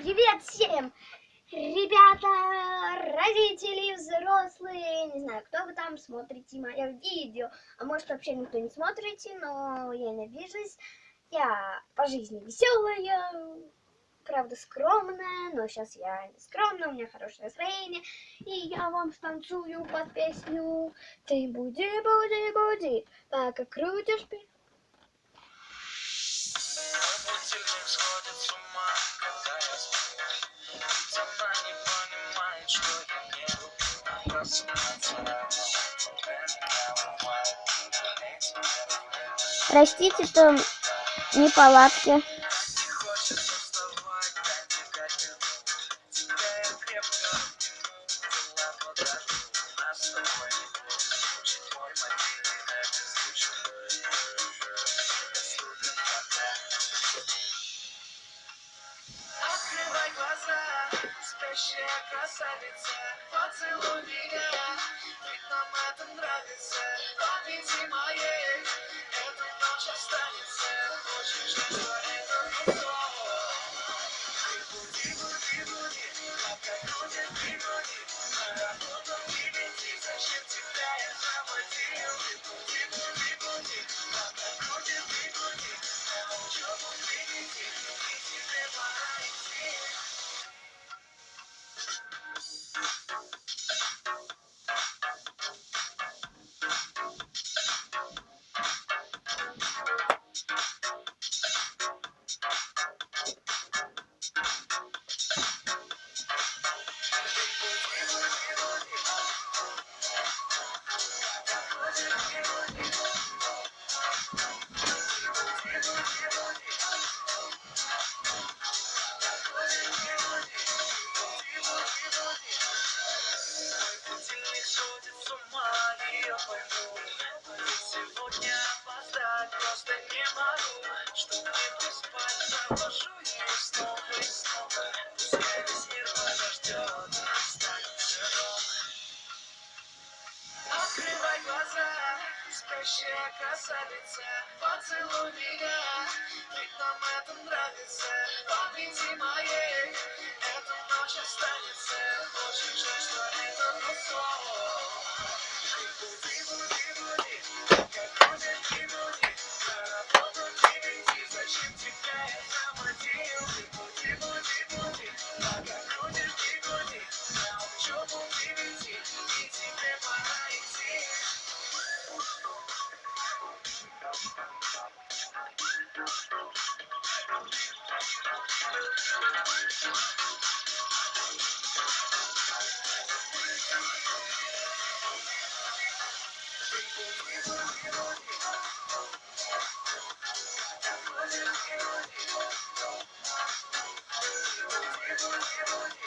Привет всем! Ребята, родители, взрослые, не знаю, кто вы там смотрите мое видео, а может вообще никто не смотрите, но я не обижусь. Я по жизни веселая, правда скромная, но сейчас я не скромная, у меня хорошее настроение, и я вам станцую под песню «Ты буди, буди, буди, пока крутишь». Будильник сходит с ума, когда я сплю. Ведь она не понимает, что я не люблю просыпаться рано. Простите, что неполадки. Не хочется вставать, дай мне 5 минут. Тебя я крепко обниму, дела подожду. Нас с тобой не будет слушать мой мобильный на беззвучно. Доступен пока. Открывай глаза, спящая красавица, поцелуй меня, ведь нам это нравится. Памяти моей эта ночь останется, очень жаль, что это не сон. Ты буди, буди, буди, пока крутит пригоди, на работу не лети, зачем тебя я заводил? Ты буди, буди, буди, пока крутит пригоди, на учебу не лети, и тебе пора идти. Будильник сходит с ума, и я пойму, ведь сегодня опоздать просто не могу. Чтоб не поспать, завожу ее снова и снова. Пускай весь мир подождет, останется дома. Открывай глаза, спящая красавица, поцелуй меня, ведь нам это нравится. Памяти моей эта ночь останется, очень жаль, что это не сон. Ты буди, буди, буди, пока крутит прибуди, на работу не лети, зачем тебя я заводил? Ты буди, буди, буди, пока крутит прибуди, на учебу не лети, и тебе пора идти. Ты буди, буди, буди,